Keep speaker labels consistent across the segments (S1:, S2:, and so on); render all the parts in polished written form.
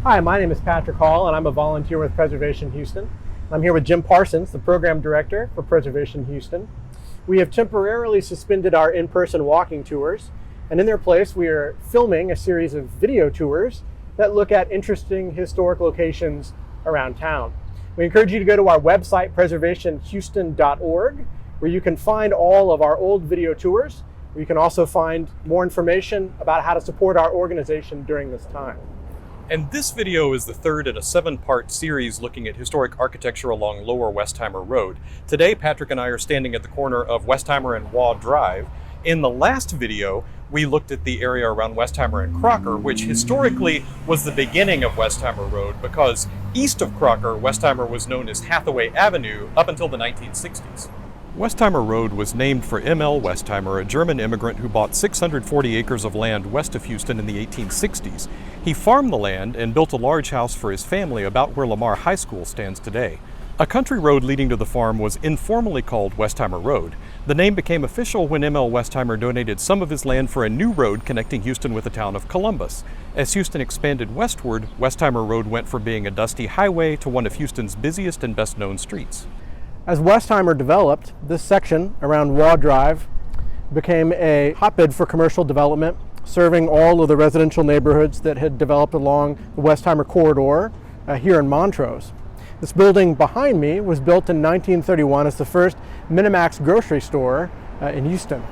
S1: Hi, my name is Patrick Hall, and I'm a volunteer with Preservation Houston. I'm here with Jim Parsons, the Program Director for Preservation Houston. We have temporarily suspended our in-person walking tours, and in their place we are filming a series of video tours that look at interesting historic locations around town. We encourage you to go to our website, preservationhouston.org, where you can find all of our old video tours, where you can also find more information about how to support our organization during this time.
S2: And this video is the third in a 7-part series looking at historic architecture along Lower Westheimer Road. Today, Patrick and I are standing at the corner of Westheimer and Waugh Drive. In the last video, we looked at the area around Westheimer and Crocker, which historically was the beginning of Westheimer Road because east of Crocker, Westheimer was known as Hathaway Avenue up until the 1960s. Westheimer Road was named for M.L. Westheimer, a German immigrant who bought 640 acres of land west of Houston in the 1860s. He farmed the land and built a large house for his family about where Lamar High School stands today. A country road leading to the farm was informally called Westheimer Road. The name became official when M.L. Westheimer donated some of his land for a new road connecting Houston with the town of Columbus. As Houston expanded westward, Westheimer Road went from being a dusty highway to one of Houston's busiest and best-known streets.
S1: As Westheimer developed, this section around Waugh Drive became a hotbed for commercial development, serving all of the residential neighborhoods that had developed along the Westheimer corridor here in Montrose. This building behind me was built in 1931 as the first Minamax grocery store in Houston.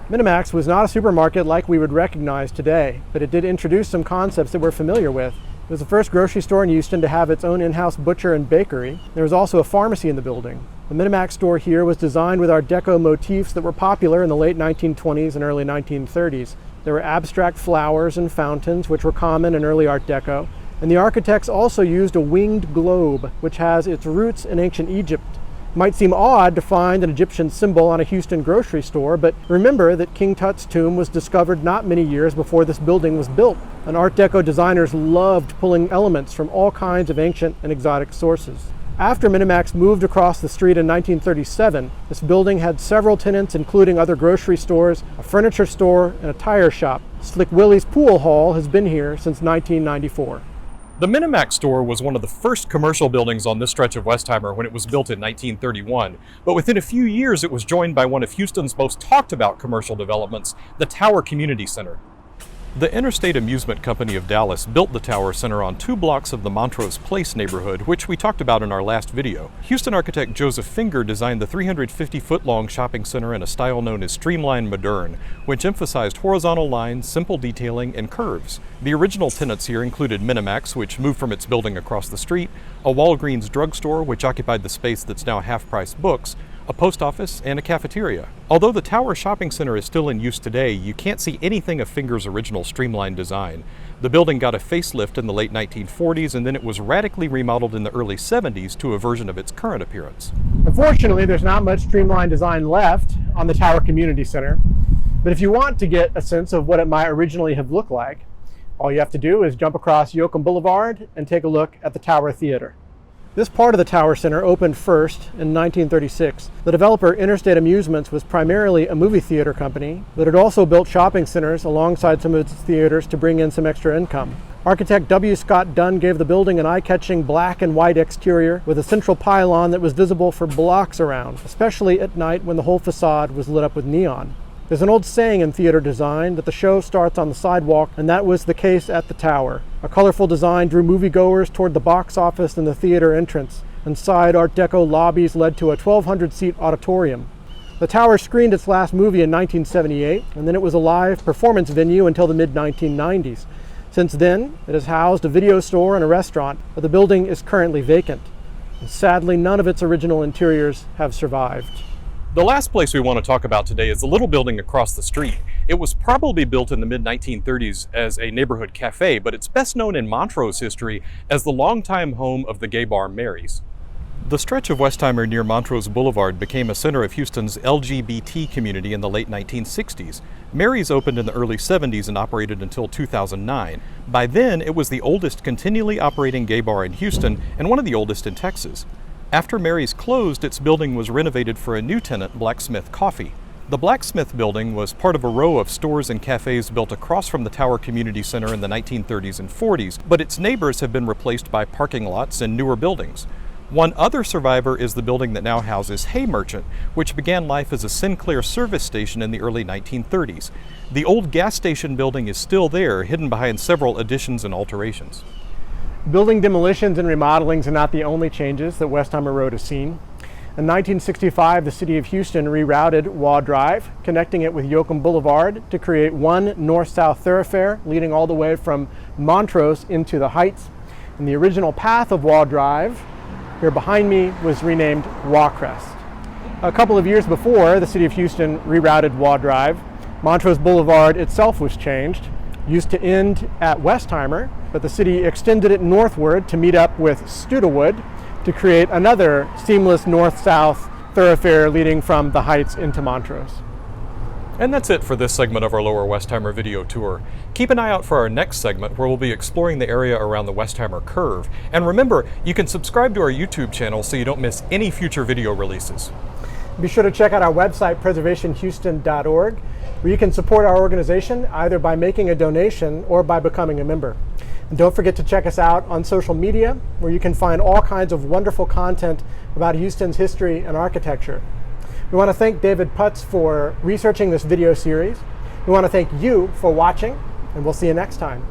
S1: Minamax was not a supermarket like we would recognize today, but it did introduce some concepts that we're familiar with. It was the first grocery store in Houston to have its own in-house butcher and bakery. There was also a pharmacy in the building. The Minamax store here was designed with Art Deco motifs that were popular in the late 1920s and early 1930s. There were abstract flowers and fountains, which were common in early Art Deco. And the architects also used a winged globe, which has its roots in ancient Egypt. It might seem odd to find an Egyptian symbol on a Houston grocery store, but remember that King Tut's tomb was discovered not many years before this building was built. And Art Deco designers loved pulling elements from all kinds of ancient and exotic sources. After Minamax moved across the street in 1937, this building had several tenants, including other grocery stores, a furniture store, and a tire shop. Slick Willie's Pool Hall has been here since 1994.
S2: The Minamax store was one of the first commercial buildings on this stretch of Westheimer when it was built in 1931, but within a few years it was joined by one of Houston's most talked about commercial developments, the Tower Community Center. The Interstate Amusement Company of Dallas built the Tower Center on 2 blocks of the Montrose Place neighborhood, which we talked about in our last video. Houston architect Joseph Finger designed the 350-foot-long shopping center in a style known as Streamline Moderne, which emphasized horizontal lines, simple detailing, and curves. The original tenants here included Minamax, which moved from its building across the street, a Walgreens drugstore, which occupied the space that's now Half-Price Books, a post office, and a cafeteria. Although the Tower Shopping Center is still in use today, you can't see anything of Finger's original streamlined design. The building got a facelift in the late 1940s, and then it was radically remodeled in the early 70s to a version of its current appearance.
S1: Unfortunately, there's not much streamlined design left on the Tower Community Center, but if you want to get a sense of what it might originally have looked like, all you have to do is jump across Yoakum Boulevard and take a look at the Tower Theater. This part of the Tower Center opened first in 1936. The developer Interstate Amusements was primarily a movie theater company, but it also built shopping centers alongside some of its theaters to bring in some extra income. Architect W. Scott Dunn gave the building an eye-catching black and white exterior with a central pylon that was visible for blocks around, especially at night when the whole facade was lit up with neon. There's an old saying in theater design that the show starts on the sidewalk, and that was the case at the Tower. A colorful design drew moviegoers toward the box office and the theater entrance, and side Art Deco lobbies led to a 1,200-seat auditorium. The Tower screened its last movie in 1978, and then it was a live performance venue until the mid-1990s. Since then, it has housed a video store and a restaurant, but the building is currently vacant. And sadly, none of its original interiors have survived.
S2: The last place we want to talk about today is the little building across the street. It was probably built in the mid-1930s as a neighborhood cafe, but it's best known in Montrose history as the longtime home of the gay bar Mary's. The stretch of Westheimer near Montrose Boulevard became a center of Houston's LGBT community in the late 1960s. Mary's opened in the early 70s and operated until 2009. By then, it was the oldest continually operating gay bar in Houston and one of the oldest in Texas. After Mary's closed, its building was renovated for a new tenant, Blacksmith Coffee. The Blacksmith Building was part of a row of stores and cafes built across from the Tower Community Center in the 1930s and 40s, but its neighbors have been replaced by parking lots and newer buildings. One other survivor is the building that now houses Hay Merchant, which began life as a Sinclair service station in the early 1930s. The old gas station building is still there, hidden behind several additions and alterations.
S1: Building demolitions and remodelings are not the only changes that Westheimer Road has seen. In 1965, the City of Houston rerouted Waugh Drive, connecting it with Yoakum Boulevard to create one north-south thoroughfare leading all the way from Montrose into the Heights. And the original path of Waugh Drive, here behind me, was renamed Rockrest. A couple of years before the City of Houston rerouted Waugh Drive, Montrose Boulevard itself was changed. Used to end at Westheimer, but the city extended it northward to meet up with Studewood to create another seamless north-south thoroughfare leading from the Heights into Montrose.
S2: And that's it for this segment of our Lower Westheimer video tour. Keep an eye out for our next segment where we'll be exploring the area around the Westheimer Curve. And remember, you can subscribe to our YouTube channel so you don't miss any future video releases.
S1: Be sure to check out our website, preservationhouston.org, where you can support our organization either by making a donation or by becoming a member. And don't forget to check us out on social media, where you can find all kinds of wonderful content about Houston's history and architecture. We want to thank David Putz for researching this video series. We want to thank you for watching, and we'll see you next time.